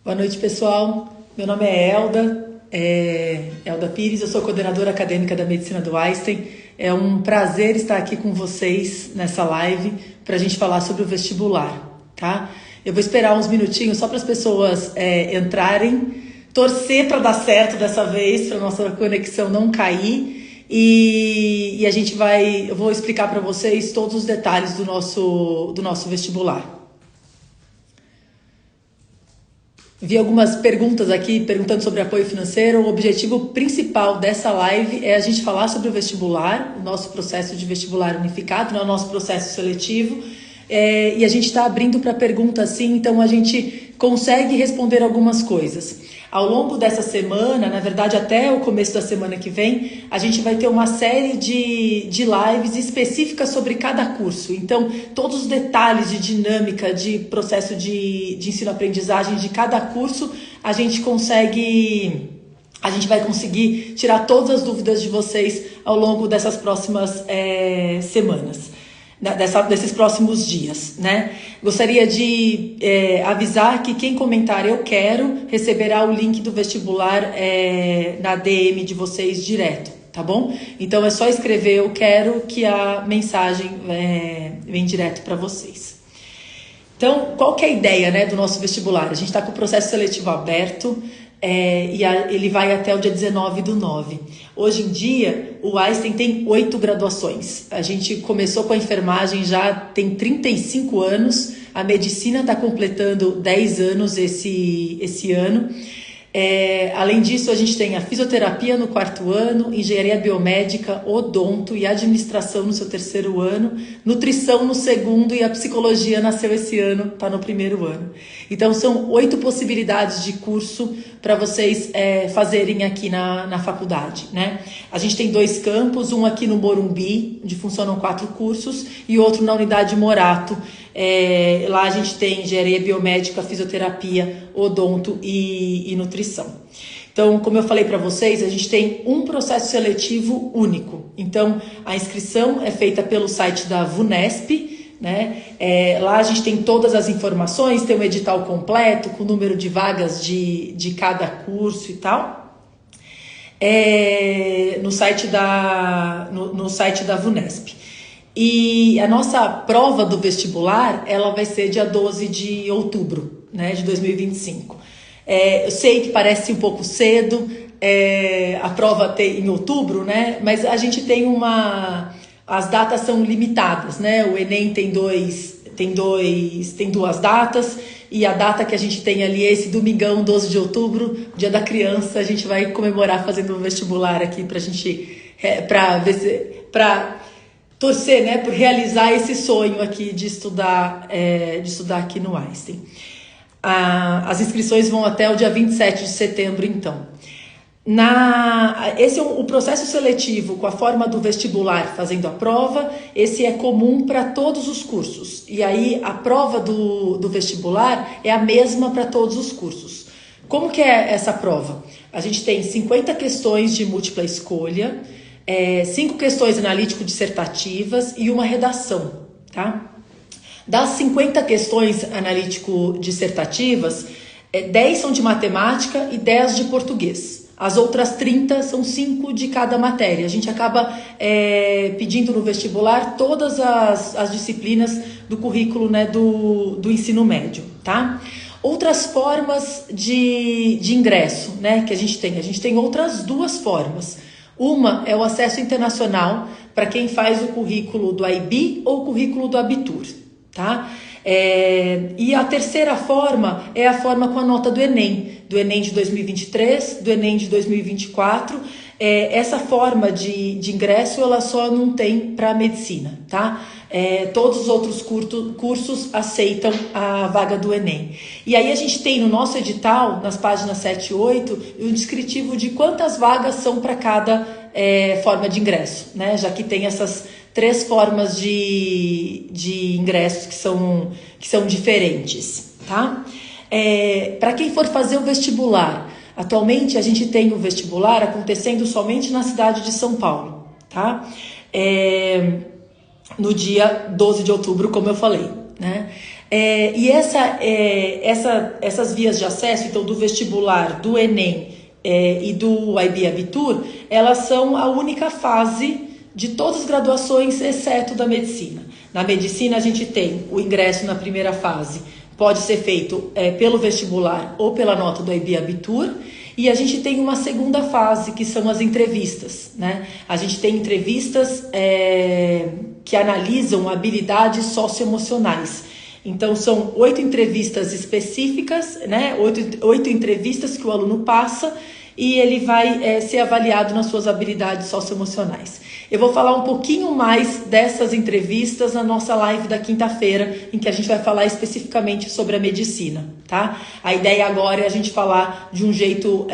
Boa noite, pessoal. Meu nome é Elda Pires, eu sou coordenadora acadêmica da Medicina do Einstein. É um prazer estar aqui com vocês nessa live para a gente falar sobre o vestibular, tá? Eu vou esperar uns minutinhos só para as pessoas entrarem, torcer para dar certo dessa vez, para nossa conexão não cair e eu vou explicar para vocês todos os detalhes do nosso vestibular. Vi algumas perguntas aqui perguntando sobre apoio financeiro. O objetivo principal dessa live é a gente falar sobre o vestibular, o nosso processo de vestibular unificado, não é o nosso processo seletivo. E a gente está abrindo para perguntas sim, então a gente consegue responder algumas coisas. Ao longo dessa semana, na verdade até o começo da semana que vem, a gente vai ter uma série de lives específicas sobre cada curso. Então, todos os detalhes de dinâmica, de processo de ensino-aprendizagem de cada curso, a gente vai conseguir tirar todas as dúvidas de vocês ao longo dessas próximas semanas. Desses próximos dias, né? Gostaria de avisar que quem comentar eu quero receberá o link do vestibular na DM de vocês direto, tá bom? Então é só escrever eu quero que a mensagem vem direto para vocês. Então, qual que é a ideia, né, do nosso vestibular? A gente está com o processo seletivo aberto e ele vai até o dia 19/9. Hoje em dia, o Einstein tem 8 graduações. A gente começou com a enfermagem já tem 35 anos. A medicina está completando 10 anos esse ano. Além disso, a gente tem a fisioterapia no 4º ano, engenharia biomédica, odonto e administração no seu 3º ano, nutrição no 2º e a psicologia nasceu esse ano, está no 1º ano. Então, são 8 possibilidades de curso para vocês fazerem aqui na faculdade, né? A gente tem 2 campos, um aqui no Morumbi, onde funcionam 4 cursos, e outro na Unidade Morato. Lá a gente tem engenharia biomédica, fisioterapia, odonto e nutrição. Então, como eu falei para vocês, a gente tem um processo seletivo único. Então, a inscrição é feita pelo site da VUNESP, né? Lá a gente tem todas as informações, tem um edital completo com o número de vagas de cada curso e tal. No site da VUNESP. E a nossa prova do vestibular, ela vai ser dia 12 de outubro, né, de 2025. Eu sei que parece um pouco cedo a prova ter em outubro, né, mas a gente tem as datas são limitadas, né, o Enem tem duas datas, e a data que a gente tem ali é esse domingão, 12 de outubro, dia da criança, a gente vai comemorar fazendo o vestibular aqui pra gente, pra torcer, né, por realizar esse sonho aqui de estudar aqui no Einstein. As inscrições vão até o dia 27 de setembro, então. Esse é o processo seletivo com a forma do vestibular fazendo a prova, esse é comum para todos os cursos. E aí a prova do vestibular é a mesma para todos os cursos. Como que é essa prova? A gente tem 50 questões de múltipla escolha, 5 questões analítico-dissertativas e uma redação, tá? Das 50 questões analítico-dissertativas, 10 são de matemática e 10 de português. As outras 30 são 5 de cada matéria. A gente acaba pedindo no vestibular todas as disciplinas do currículo, né, do ensino médio, tá? Outras formas de ingresso, né, que a gente tem outras 2 formas. Uma é o acesso internacional para quem faz o currículo do IB ou o currículo do Abitur, tá? E a terceira forma é a forma com a nota do Enem de 2023, do Enem de 2024. Essa forma de ingresso ela só não tem para medicina, tá? Todos os outros cursos aceitam a vaga do Enem. E aí a gente tem no nosso edital, nas páginas 7 e 8, um descritivo de quantas vagas são para cada forma de ingresso, né? Já que tem essas 3 formas de ingressos que são diferentes, tá? Para quem for fazer o vestibular, atualmente a gente tem o vestibular acontecendo somente na cidade de São Paulo, tá? No dia 12 de outubro, como eu falei. né? Essas vias de acesso, então, do vestibular, do Enem e do IB Abitur, elas são a única fase de todas as graduações, exceto da medicina. Na medicina, a gente tem o ingresso na primeira fase, pode ser feito pelo vestibular ou pela nota do IB Abitur, e a gente tem uma segunda fase, que são as entrevistas, né? A gente tem entrevistas que analisam habilidades socioemocionais. Então, são 8 entrevistas específicas, né? 8 entrevistas que o aluno passa e ele vai ser avaliado nas suas habilidades socioemocionais. Eu vou falar um pouquinho mais dessas entrevistas na nossa live da quinta-feira, em que a gente vai falar especificamente sobre a medicina, tá? A ideia agora é a gente falar de um jeito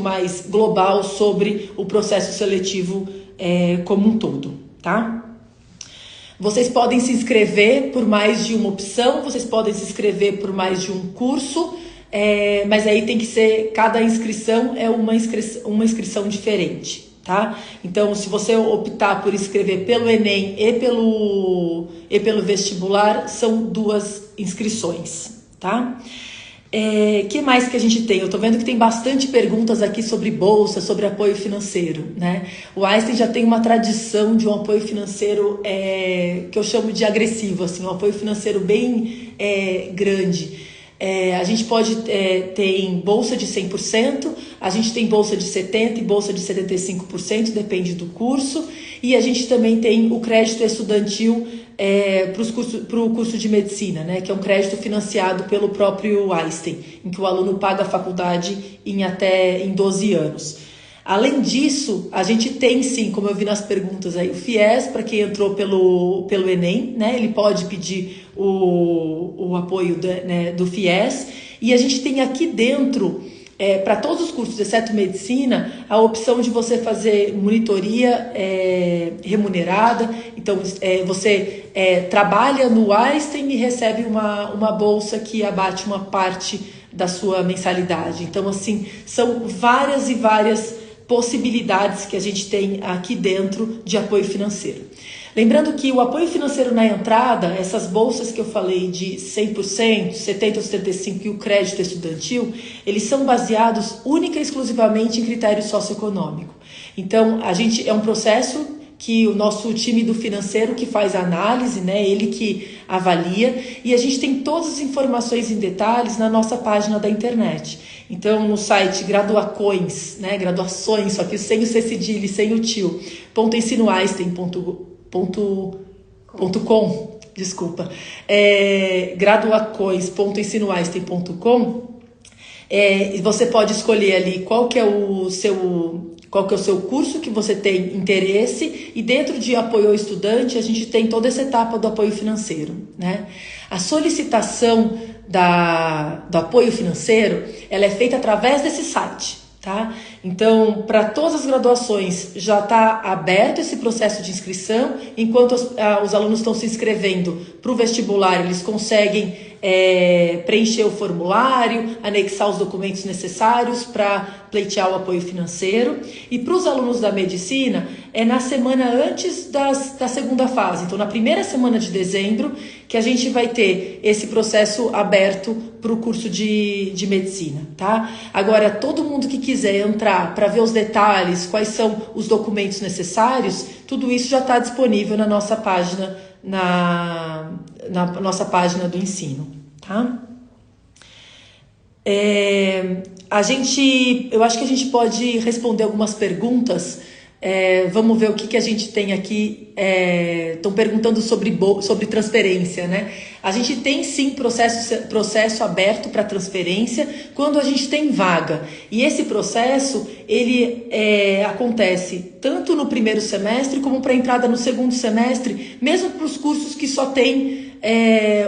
mais global sobre o processo seletivo como um todo, tá? Vocês podem se inscrever por mais de uma opção, vocês podem se inscrever por mais de um curso, mas aí tem que ser, cada inscrição é uma inscrição diferente, tá? Então, se você optar por inscrever pelo Enem e pelo vestibular, são 2 inscrições, tá? Que mais que a gente tem? Eu tô vendo que tem bastante perguntas aqui sobre bolsa, sobre apoio financeiro, né? O Einstein já tem uma tradição de um apoio financeiro que eu chamo de agressivo, assim, um apoio financeiro bem grande. A gente pode ter bolsa de 100%, a gente tem bolsa de 70% e bolsa de 75%, depende do curso, e a gente também tem o crédito estudantil para o curso de medicina, né, que é um crédito financiado pelo próprio Einstein, em que o aluno paga a faculdade em 12 anos. Além disso, a gente tem sim, como eu vi nas perguntas aí, o FIES, para quem entrou pelo Enem, né? Ele pode pedir o apoio do FIES. E a gente tem aqui dentro, para todos os cursos, exceto medicina, a opção de você fazer monitoria remunerada. Então, você trabalha no Einstein e recebe uma bolsa que abate uma parte da sua mensalidade. Então, assim, são várias e várias possibilidades que a gente tem aqui dentro de apoio financeiro. Lembrando que o apoio financeiro na entrada, essas bolsas que eu falei de 100%, 70% ou 75% e o crédito estudantil, eles são baseados única e exclusivamente em critério socioeconômico. Então, é um processo que o nosso time do financeiro que faz a análise, né, ele que avalia, e a gente tem todas as informações em detalhes na nossa página da internet. Então, no site Graduacoins, né, graduações, só que sem o C cedilha e sem o tio, .ensinoeinstein.com, desculpa, graduacoins.ensinoeinstein.com, você pode escolher ali qual que é o seu curso que você tem interesse, e dentro de apoio ao estudante a gente tem toda essa etapa do apoio financeiro, né? A solicitação do apoio financeiro, ela é feita através desse site, tá? Então, para todas as graduações já está aberto esse processo de inscrição. Enquanto os alunos estão se inscrevendo para o vestibular, eles conseguem preencher o formulário, anexar os documentos necessários para pleitear o apoio financeiro. E para os alunos da medicina, é na semana antes da segunda fase. Então, na primeira semana de dezembro, que a gente vai ter esse processo aberto para o curso de medicina, tá? Agora, todo mundo que quiser entrar para ver os detalhes, quais são os documentos necessários, tudo isso já está disponível na nossa página, na nossa página do ensino, tá? Eu acho que a gente pode responder algumas perguntas. Vamos ver o que a gente tem aqui. Estão perguntando sobre transferência, né? A gente tem sim processo aberto para transferência quando a gente tem vaga. E esse processo, ele acontece tanto no primeiro semestre como para a entrada no segundo semestre, mesmo para os cursos que só tem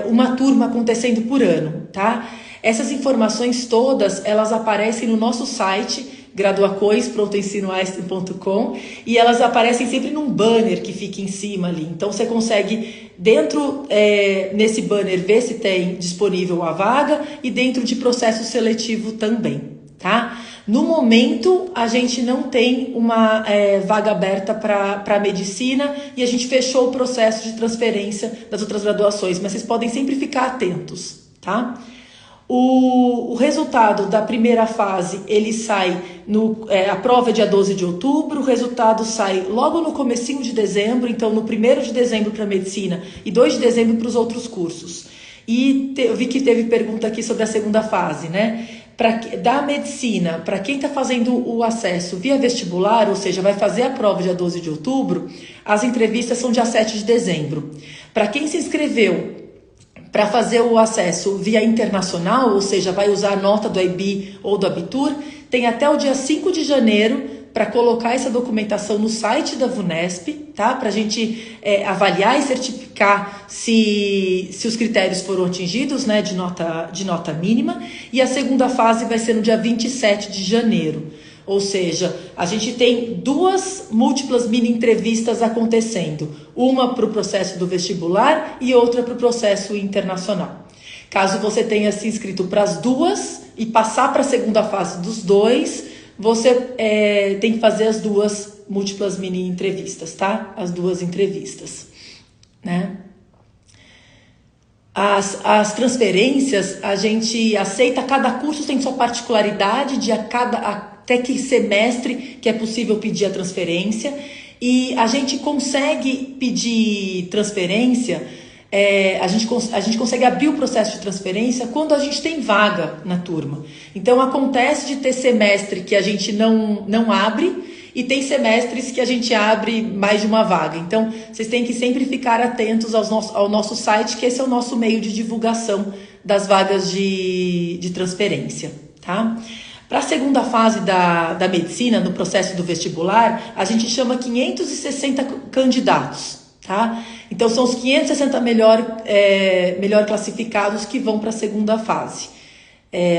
uma turma acontecendo por ano, tá? Essas informações todas, elas aparecem no nosso site, graduacoins.ensinoeinstein.com, e elas aparecem sempre num banner que fica em cima ali. Então você consegue, dentro nesse banner, ver se tem disponível a vaga, e dentro de processo seletivo também, tá? No momento, a gente não tem uma vaga aberta para medicina e a gente fechou o processo de transferência das outras graduações, mas vocês podem sempre ficar atentos, tá? O resultado da primeira fase, ele sai, a prova é dia 12 de outubro, o resultado sai logo no comecinho de dezembro, então no 1º de dezembro para medicina e 2 de dezembro para os outros cursos. E eu vi que teve pergunta aqui sobre a segunda fase, né? Da medicina, para quem está fazendo o acesso via vestibular, ou seja, vai fazer a prova dia 12 de outubro, as entrevistas são dia 7 de dezembro. Para quem se inscreveu para fazer o acesso via internacional, ou seja, vai usar a nota do IB ou do Abitur, tem até o dia 5 de janeiro para colocar essa documentação no site da VUNESP, tá? Para a gente avaliar e certificar se os critérios foram atingidos, né, de nota mínima. E a segunda fase vai ser no dia 27 de janeiro. Ou seja, a gente tem 2 múltiplas mini entrevistas acontecendo, uma para o processo do vestibular e outra para o processo internacional. Caso você tenha se inscrito para as 2 e passar para a segunda fase dos 2, você tem que fazer as 2 múltiplas mini entrevistas, tá? As 2 entrevistas, né? As transferências, a gente aceita, cada curso tem sua particularidade de até que semestre que é possível pedir a transferência, e a gente consegue pedir transferência, a gente consegue abrir o processo de transferência quando a gente tem vaga na turma. Então acontece de ter semestre que a gente não abre, e tem semestres que a gente abre mais de uma vaga. Então, vocês têm que sempre ficar atentos ao nosso site, que esse é o nosso meio de divulgação das vagas de transferência, tá? Para a segunda fase da medicina, no processo do vestibular, a gente chama 560 candidatos, tá? Então, são os 560 melhor classificados que vão para a segunda fase.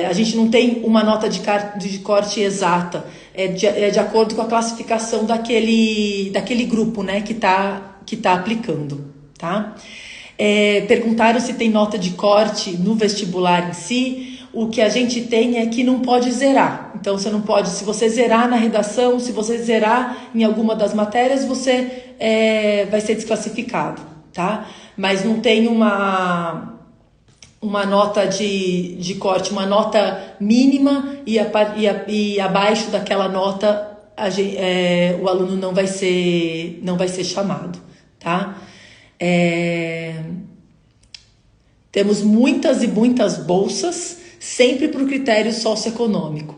A gente não tem uma nota de corte exata, de acordo com a classificação daquele grupo, né, que tá aplicando, tá? Perguntaram se tem nota de corte no vestibular em si. O que a gente tem é que não pode zerar. Então, você não pode, se você zerar na redação, se você zerar em alguma das matérias, você vai ser desclassificado, tá? Mas não tem uma nota de corte, uma nota mínima e abaixo daquela nota o aluno não vai ser chamado, tá? Temos muitas e muitas bolsas, sempre por critério socioeconômico.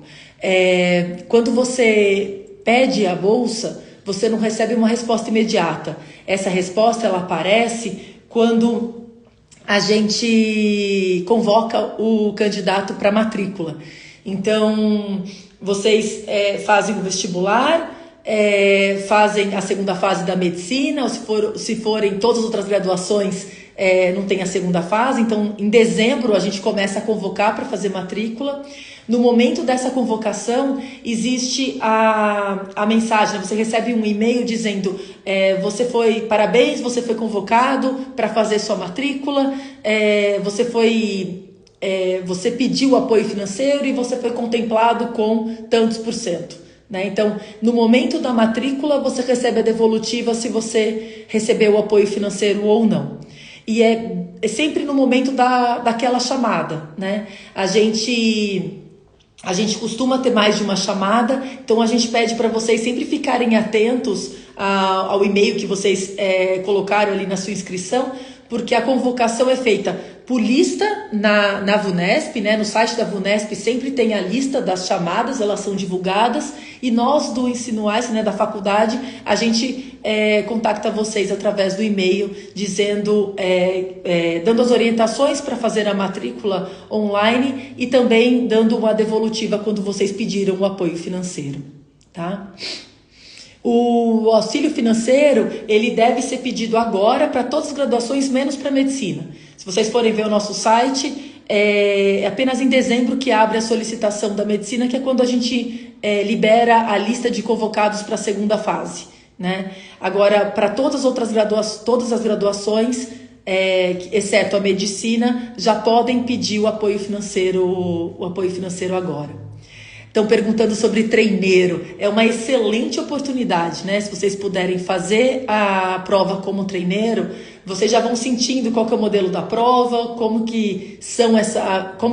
Quando você pede a bolsa, você não recebe uma resposta imediata. Essa resposta ela aparece quando a gente convoca o candidato para matrícula. Então, vocês fazem o vestibular, fazem a segunda fase da medicina, ou se forem todas as outras graduações, não tem a segunda fase. Então, em dezembro, a gente começa a convocar para fazer matrícula. No momento dessa convocação, existe a mensagem, você recebe um e-mail dizendo parabéns, você foi convocado para fazer sua matrícula, você pediu apoio financeiro e você foi contemplado com tantos %. Né? Então, no momento da matrícula, você recebe a devolutiva se você recebeu o apoio financeiro ou não. E é sempre no momento daquela chamada, né? A gente costuma ter mais de uma chamada, então a gente pede para vocês sempre ficarem atentos ao e-mail que vocês colocaram ali na sua inscrição, porque a convocação é feita por lista na VUNESP, né? No site da VUNESP sempre tem a lista das chamadas, elas são divulgadas, e nós do Ensino AIS, né, da faculdade, a gente contacta vocês através do e-mail, dando as orientações para fazer a matrícula online e também dando uma devolutiva quando vocês pediram o apoio financeiro, tá? O auxílio financeiro, ele deve ser pedido agora para todas as graduações, menos para medicina. Se vocês forem ver o nosso site, é apenas em dezembro que abre a solicitação da medicina, que é quando a gente libera a lista de convocados para a segunda fase, né? Agora, para todas as graduações, exceto a medicina, já podem pedir o apoio financeiro agora. Estão perguntando sobre treineiro. É uma excelente oportunidade, né? Se vocês puderem fazer a prova como treineiro, vocês já vão sentindo qual que é o modelo da prova, como que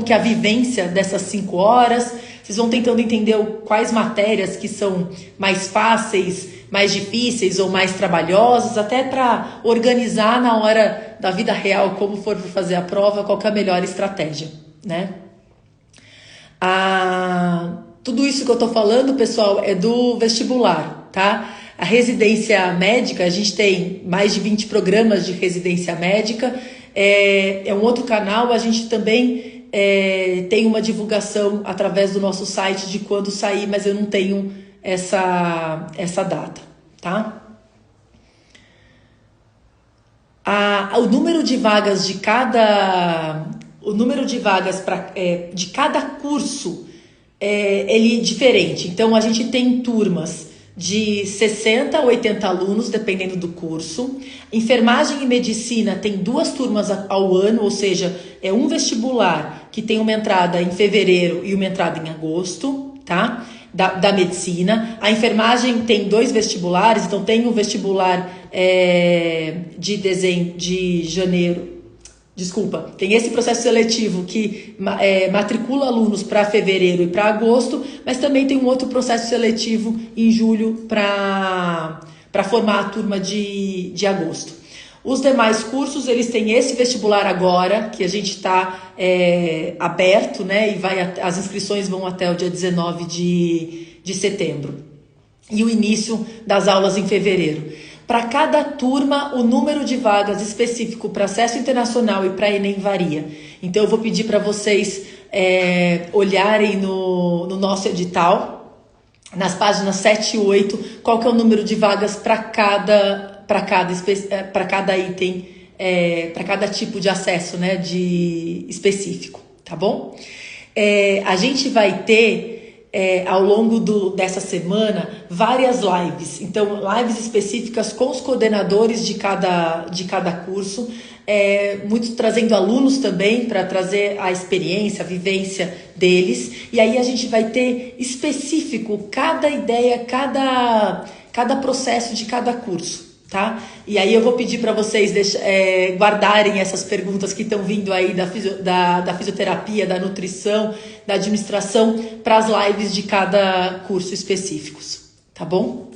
é a vivência dessas 5 horas. Vocês vão tentando entender quais matérias que são mais fáceis, mais difíceis ou mais trabalhosas, até para organizar na hora da vida real, como for fazer a prova, qual que é a melhor estratégia, né? Tudo isso que eu tô falando, pessoal, é do vestibular, tá? A residência médica, a gente tem mais de 20 programas de residência médica, é um outro canal, a gente também tem uma divulgação através do nosso site de quando sair, mas eu não tenho essa data, tá? O número de vagas de cada curso ele é diferente. Então a gente tem turmas de 60 a 80 alunos, dependendo do curso. Enfermagem e medicina tem 2 turmas ao ano, ou seja, é um vestibular que tem uma entrada em fevereiro e uma entrada em agosto, tá? Da medicina. A enfermagem tem 2 vestibulares, então tem o vestibular de janeiro. Desculpa, tem esse processo seletivo que matricula alunos para fevereiro e para agosto, mas também tem um outro processo seletivo em julho para formar a turma de agosto. Os demais cursos, eles têm esse vestibular agora, que a gente está aberto, né? E as inscrições vão até o dia 19 de setembro. E o início das aulas em fevereiro. Para cada turma, o número de vagas específico para acesso internacional e para Enem varia. Então, eu vou pedir para vocês olharem no nosso edital, nas páginas 7 e 8, qual que é o número de vagas para cada item, para cada tipo de acesso, né, específico, tá bom? A gente vai ter ao longo dessa semana várias lives, então lives específicas com os coordenadores de cada curso, muitos trazendo alunos também para trazer a experiência, a vivência deles, e aí a gente vai ter específico cada ideia, cada processo de cada curso. Tá? E aí eu vou pedir para vocês guardarem essas perguntas que estão vindo aí da fisioterapia, da nutrição, da administração, para as lives de cada curso específicos, tá bom?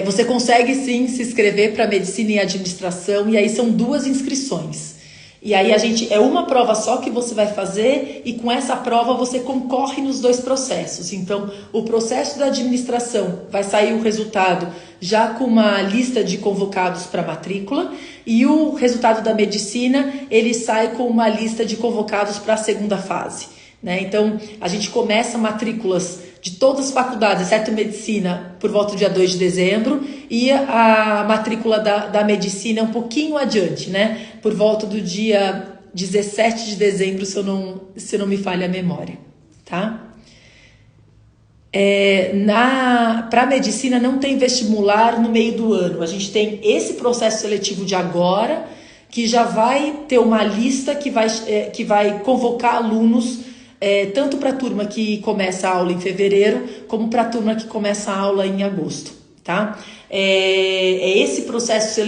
Você consegue sim se inscrever para medicina e administração, e aí são 2 inscrições. E aí é uma prova só que você vai fazer, e com essa prova você concorre nos 2 processos. Então, o processo da administração vai sair o resultado já com uma lista de convocados para matrícula, e o resultado da medicina, ele sai com uma lista de convocados para a segunda fase, né? Então, a gente começa matrículas de todas as faculdades, exceto medicina, por volta do dia 2 de dezembro, e a matrícula da medicina é um pouquinho adiante, né? Por volta do dia 17 de dezembro, se não me falha a memória, tá? Para medicina não tem vestibular no meio do ano. A gente tem esse processo seletivo de agora, que já vai ter uma lista que vai convocar alunos, tanto para a turma que começa a aula em fevereiro, como para a turma que começa a aula em agosto, tá? É esse processo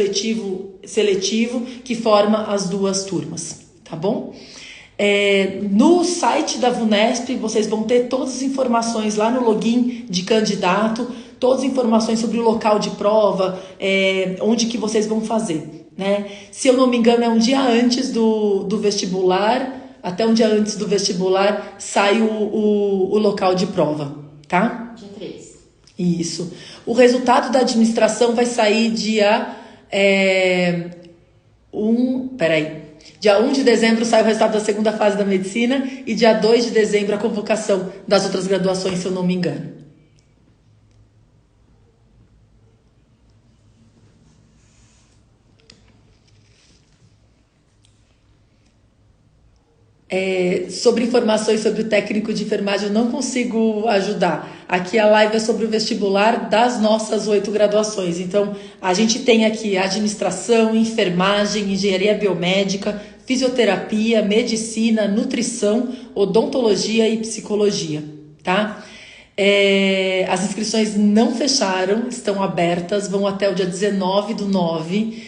seletivo que forma as 2 turmas, tá bom? No site da VUNESP, vocês vão ter todas as informações lá no login de candidato, todas as informações sobre o local de prova, onde que vocês vão fazer, né? Se eu não me engano, é um dia antes do vestibular. Até um dia antes do vestibular sai o local de prova, tá? Dia 3. Isso. O resultado da administração vai sair dia 1 de dezembro sai o resultado da segunda fase da medicina, e dia 2 de dezembro a convocação das outras graduações, se eu não me engano. Sobre informações sobre o técnico de enfermagem, eu não consigo ajudar. Aqui a live é sobre o vestibular das nossas 8 graduações. Então, a gente tem aqui administração, enfermagem, engenharia biomédica, fisioterapia, medicina, nutrição, odontologia e psicologia, tá? As inscrições não fecharam, estão abertas, vão até o dia 19/9,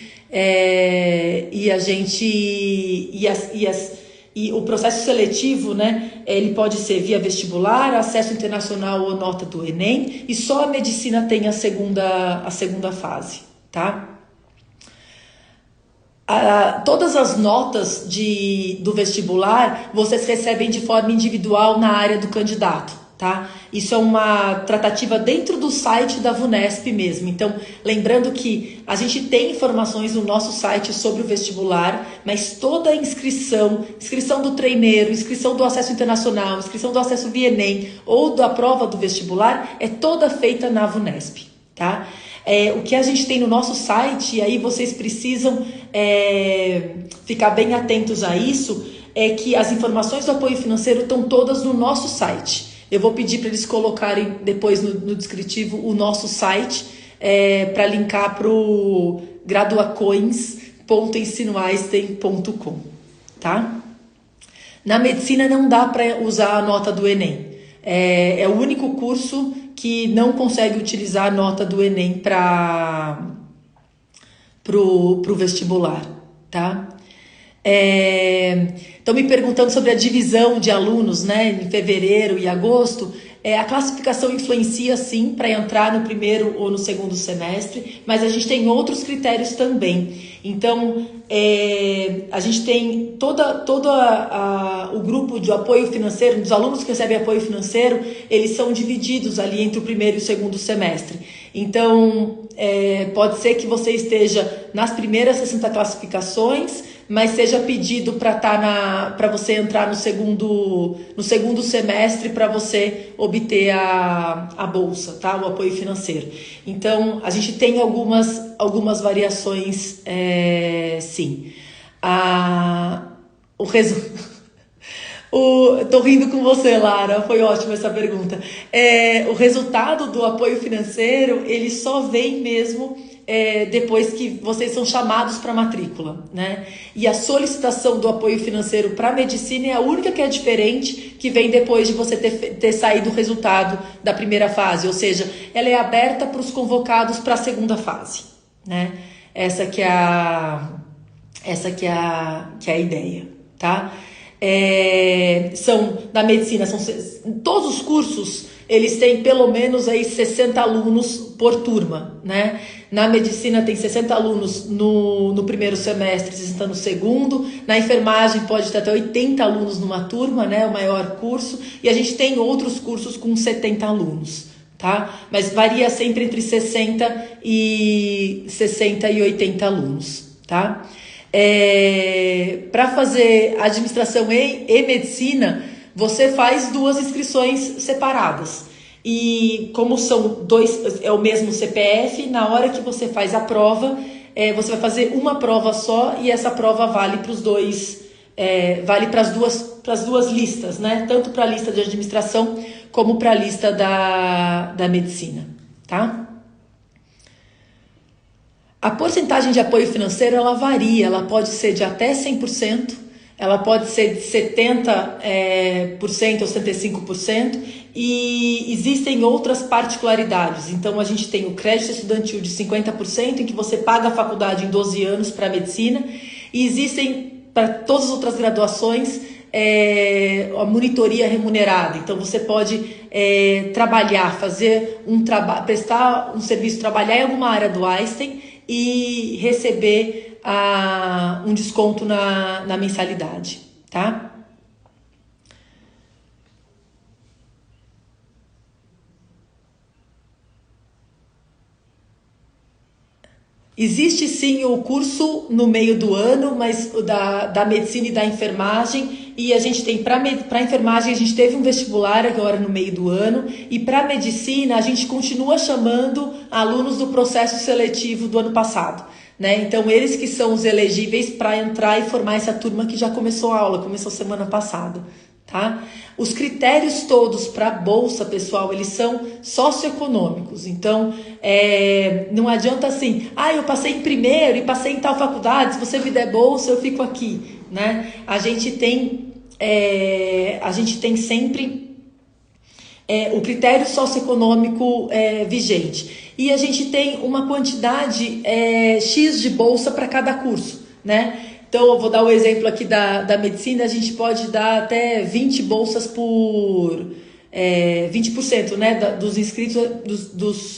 e a gente e o processo seletivo, né, ele pode ser via vestibular, acesso internacional ou nota do Enem, e só a medicina tem a segunda fase, tá? Todas as notas do vestibular vocês recebem de forma individual na área do candidato, tá? Isso é uma tratativa dentro do site da VUNESP mesmo. Então, lembrando que a gente tem informações no nosso site sobre o vestibular, mas toda a inscrição do treineiro, inscrição do acesso internacional, inscrição do acesso via Enem ou da prova do vestibular é toda feita na VUNESP, tá? O que a gente tem no nosso site, e aí vocês precisam ficar bem atentos a isso, é que as informações do apoio financeiro estão todas no nosso site. Eu vou pedir para eles colocarem depois no descritivo o nosso site para linkar para o graduacoins.ensinoeinstein.com, tá? Na medicina não dá para usar a nota do Enem. É o único curso que não consegue utilizar a nota do Enem para pro vestibular, tá? Estão me perguntando sobre a divisão de alunos, né, em fevereiro e agosto. A classificação influencia sim para entrar no primeiro ou no segundo semestre, mas a gente tem outros critérios também. Então, a gente tem todo o grupo de apoio financeiro, dos alunos que recebem apoio financeiro, eles são divididos ali entre o primeiro e o segundo semestre. Então, pode ser que você esteja nas primeiras 60 classificações, mas seja pedido para você entrar no segundo semestre para você obter a bolsa, tá? O apoio financeiro. Então, a gente tem algumas variações, sim. Tô rindo com você, Lara, foi ótima essa pergunta. O resultado do apoio financeiro, ele só vem mesmo depois que vocês são chamados para matrícula, né? E a solicitação do apoio financeiro para medicina é a única que é diferente, que vem depois de você ter saído o resultado da primeira fase, ou seja, ela é aberta para os convocados para a segunda fase, né? Essa que é a ideia, tá? Da medicina, todos os cursos, eles têm pelo menos aí 60 alunos por turma, né? Na medicina tem 60 alunos no primeiro semestre, 60 no segundo. Na enfermagem pode ter até 80 alunos numa turma, né? O maior curso. E a gente tem outros cursos com 70 alunos, tá? Mas varia sempre entre 60 e 80 alunos, tá? Para fazer administração e medicina, você faz 2 inscrições separadas. E como são é o mesmo CPF, na hora que você faz a prova, você vai fazer uma prova só, e essa prova vale para os dois, vale para as duas listas, né? Tanto para a lista de administração como para a lista da medicina, tá? A porcentagem de apoio financeiro, ela varia, ela pode ser de até 100%, ela pode ser de 70% ou 75%, e existem outras particularidades. Então, a gente tem o crédito estudantil de 50%, em que você paga a faculdade em 12 anos para a medicina, e existem, para todas as outras graduações, a monitoria remunerada. Então, você pode trabalhar, prestar um serviço, trabalhar em alguma área do Einstein e receber um desconto na mensalidade, tá? Existe sim o curso no meio do ano, mas da medicina e da enfermagem, e a gente tem para enfermagem, a gente teve um vestibular agora no meio do ano, e para medicina a gente continua chamando alunos do processo seletivo do ano passado, né? Então eles que são os elegíveis para entrar e formar essa turma que já começou a aula, começou semana passada, tá? Os critérios todos para a bolsa, pessoal, eles são socioeconômicos. Então, não adianta assim, eu passei em primeiro e passei em tal faculdade, se você me der bolsa, eu fico aqui, né? A gente tem sempre o critério socioeconômico vigente. E a gente tem uma quantidade X de bolsa para cada curso, né? Então, eu vou dar o exemplo aqui da medicina, a gente pode dar até 20 bolsas por 20%, né, dos inscritos,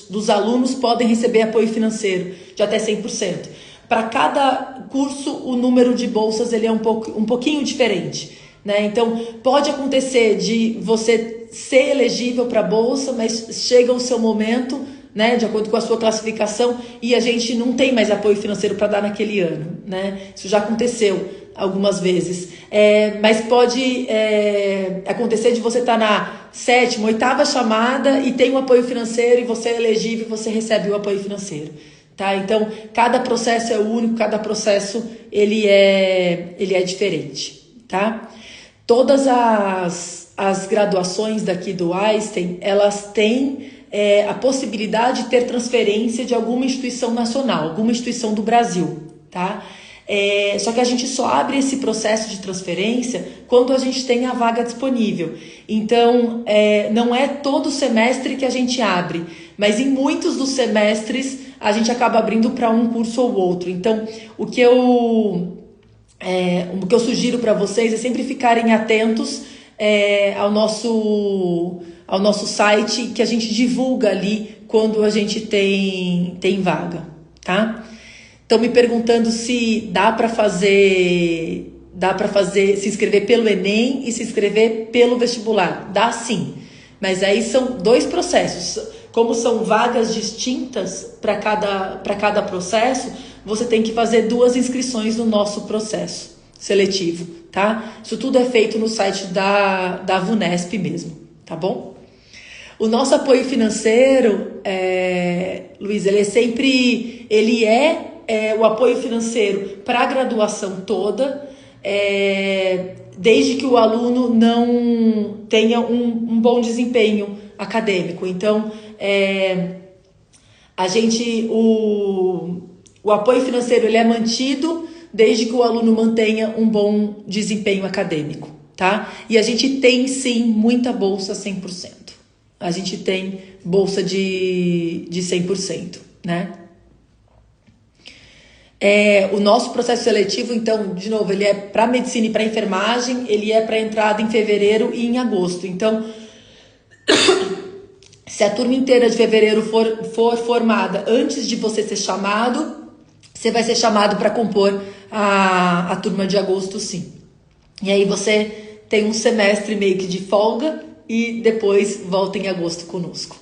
dos alunos podem receber apoio financeiro de até 100%. Para cada curso, o número de bolsas ele é um pouquinho diferente, né? Então, pode acontecer de você ser elegível para a bolsa, mas chega o seu momento, né, de acordo com a sua classificação, e a gente não tem mais apoio financeiro para dar naquele ano, né? Isso já aconteceu algumas vezes. Mas pode acontecer de você estar na 7ª, 8ª chamada e tem um apoio financeiro e você é elegível e você recebe o apoio financeiro, tá? Então, cada processo é único, cada processo ele é diferente, tá? Todas as graduações daqui do Einstein, elas têm a possibilidade de ter transferência de alguma instituição nacional, alguma instituição do Brasil, tá? Só que a gente só abre esse processo de transferência quando a gente tem a vaga disponível. Então, não é todo semestre que a gente abre, mas em muitos dos semestres a gente acaba abrindo para um curso ou outro. Então, o que eu sugiro para vocês é sempre ficarem atentos ao nosso site, que a gente divulga ali quando a gente tem vaga, tá? Estão me perguntando se dá para fazer, se inscrever pelo Enem e se inscrever pelo vestibular. Dá sim, mas aí são 2 processos. Como são vagas distintas para cada processo, você tem que fazer 2 inscrições no nosso processo seletivo, tá? Isso tudo é feito no site da VUNESP mesmo, tá bom? O nosso apoio financeiro, Luiz, ele é o apoio financeiro para a graduação toda, desde que o aluno não tenha um bom desempenho acadêmico. Então, o apoio financeiro ele é mantido desde que o aluno mantenha um bom desempenho acadêmico, tá? E a gente tem, sim, muita bolsa 100%. A gente tem bolsa de 100%, né? O nosso processo seletivo, então, de novo, ele é para medicina e para enfermagem, ele é para entrada em fevereiro e em agosto. Então, se a turma inteira de fevereiro for formada antes de você ser chamado, você vai ser chamado para compor a turma de agosto, sim. E aí você tem um semestre meio que de folga e depois volta em agosto conosco.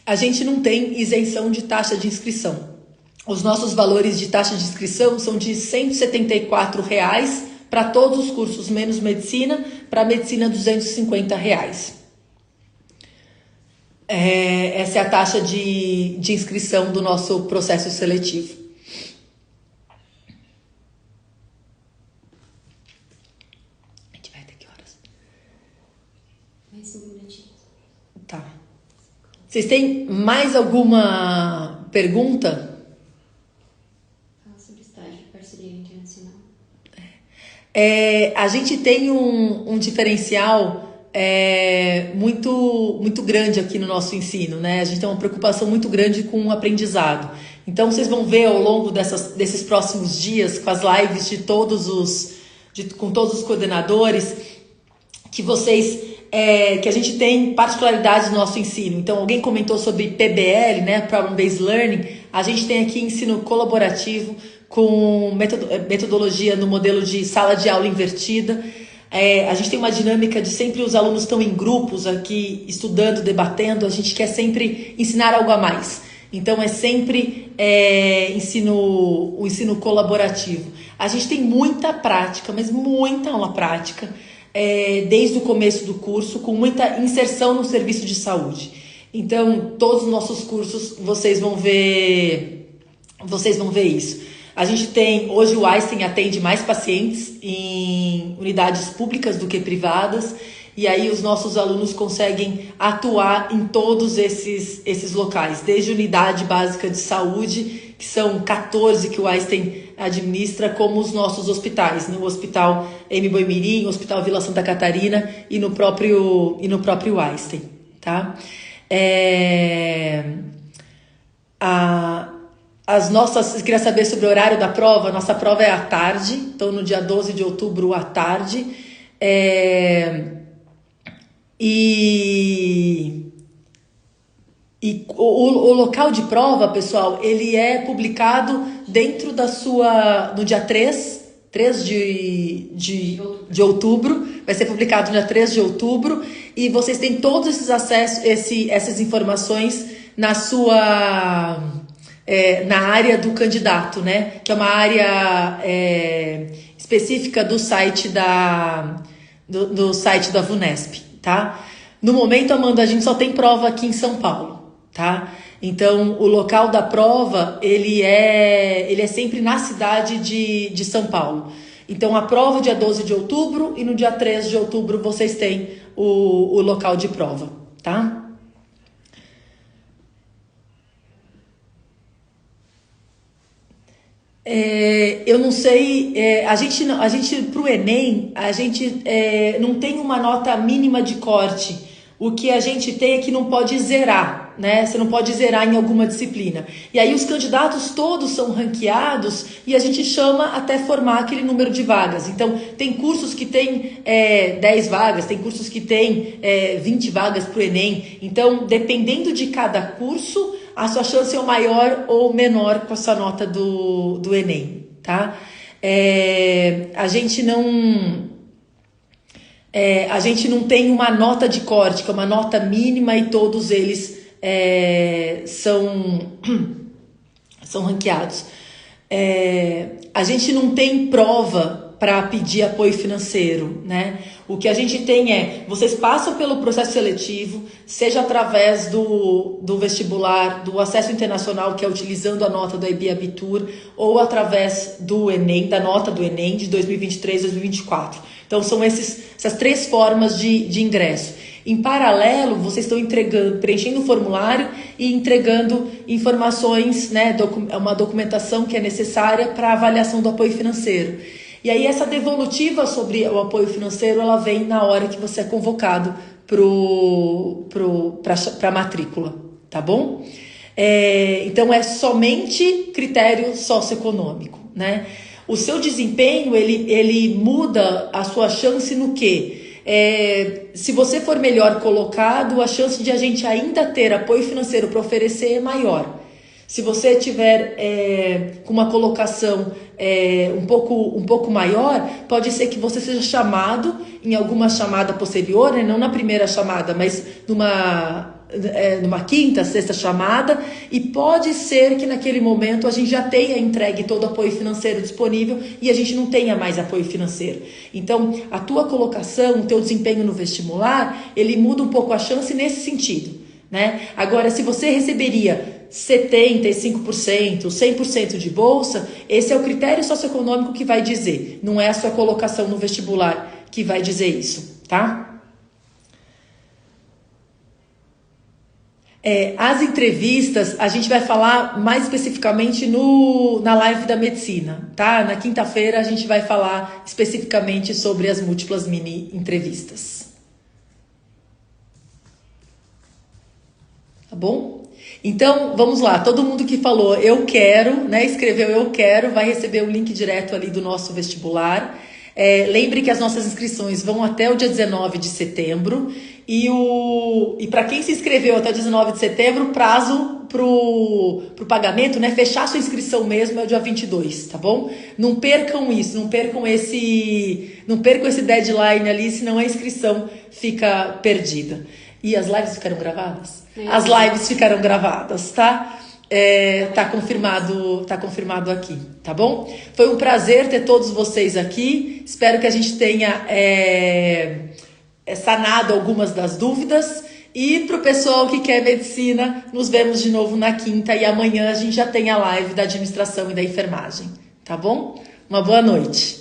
A gente não tem isenção de taxa de inscrição. Os nossos valores de taxa de inscrição são de R$ 174 para todos os cursos, menos medicina. Para medicina, R$ 250. Essa é a taxa de inscrição do nosso processo seletivo. A gente vai até que horas? Mais 5 minutinhos. Tá. Vocês têm mais alguma pergunta? Fala sobre estágio de parceria internacional. A gente tem um diferencial muito grande aqui no nosso ensino, né? A gente tem uma preocupação muito grande com o aprendizado. Então, vocês vão ver ao longo desses próximos dias, com as lives com todos os coordenadores, que que a gente tem particularidades no nosso ensino. Então, alguém comentou sobre PBL, né? Problem Based Learning. A gente tem aqui ensino colaborativo com metodologia no modelo de sala de aula invertida. A gente tem uma dinâmica de sempre os alunos estão em grupos aqui, estudando, debatendo. A gente quer sempre ensinar algo a mais. Então, é sempre o ensino colaborativo. A gente tem muita prática, mas muita aula prática, desde o começo do curso, com muita inserção no serviço de saúde. Então, todos os nossos cursos, vocês vão ver vocês vão ver isso. A gente tem, hoje o Einstein atende mais pacientes em unidades públicas do que privadas, e aí os nossos alunos conseguem atuar em todos esses locais, desde unidade básica de saúde, que são 14 que o Einstein administra, como os nossos hospitais, no Hospital M. Boimirim, Hospital Vila Santa Catarina e no próprio Einstein, tá? Queria saber sobre o horário da prova. Nossa prova é à tarde, então no dia 12 de outubro à tarde. E o local de prova, pessoal, ele é publicado dentro no dia 3 de outubro, vai ser publicado no dia 3 de outubro, e vocês têm todos esses acessos, essas informações na área do candidato, né? Que é uma área específica do site do site da VUNESP, tá? No momento, Amanda, a gente só tem prova aqui em São Paulo, tá? Então, o local da prova, ele é sempre na cidade de São Paulo. Então, a prova dia 12 de outubro e no dia 3 de outubro vocês têm o local de prova, tá? Eu não sei, a gente pro Enem, a gente não tem uma nota mínima de corte. O que a gente tem é que não pode zerar, né? Você não pode zerar em alguma disciplina. E aí os candidatos todos são ranqueados e a gente chama até formar aquele número de vagas. Então, tem cursos que tem 10 vagas, tem cursos que tem 20 vagas pro Enem. Então, dependendo de cada curso, a sua chance é maior ou menor com essa nota do Enem, tá? A gente não tem uma nota de corte, que é uma nota mínima e todos eles são ranqueados. A gente não tem prova para pedir apoio financeiro, né? O que a gente tem vocês passam pelo processo seletivo, seja através do vestibular, do acesso internacional, que é utilizando a nota do IB Abitur, ou através do Enem, da nota do Enem de 2023 2024. Então, são essas 3 formas de ingresso. Em paralelo, vocês estão preenchendo o formulário e entregando informações, né, uma documentação que é necessária para avaliação do apoio financeiro. E aí, essa devolutiva sobre o apoio financeiro, ela vem na hora que você é convocado para a matrícula, tá bom? Então, é somente critério socioeconômico, né? O seu desempenho, ele muda a sua chance no quê? Se você for melhor colocado, a chance de a gente ainda ter apoio financeiro para oferecer é maior. Se você tiver com uma colocação um pouco maior, pode ser que você seja chamado em alguma chamada posterior, né? Não na primeira chamada, mas numa quinta, sexta chamada, e pode ser que naquele momento a gente já tenha entregue todo o apoio financeiro disponível e a gente não tenha mais apoio financeiro. Então, a tua colocação, o teu desempenho no vestibular, ele muda um pouco a chance nesse sentido, né? Agora, se você receberia 75%, 100% de bolsa, esse é o critério socioeconômico que vai dizer, não é a sua colocação no vestibular que vai dizer isso, tá? As entrevistas, a gente vai falar mais especificamente na live da medicina, tá? Na quinta-feira a gente vai falar especificamente sobre as múltiplas mini entrevistas. Tá bom? Então, vamos lá. Todo mundo que falou eu quero, né? Escreveu eu quero, vai receber o link direto ali do nosso vestibular. Lembre que as nossas inscrições vão até o dia 19 de setembro. E para quem se inscreveu até o 19 de setembro, o prazo pro pagamento, né? Fechar sua inscrição mesmo é o dia 22, tá bom? Não percam isso, não percam esse deadline ali, senão a inscrição fica perdida. E as lives ficaram gravadas? As lives ficaram gravadas, tá? Tá confirmado aqui, tá bom? Foi um prazer ter todos vocês aqui. Espero que a gente tenha sanado algumas das dúvidas E pro pessoal que quer medicina, nos vemos de novo na quinta e amanhã a gente já tem a live da administração e da enfermagem, tá bom? Uma boa noite.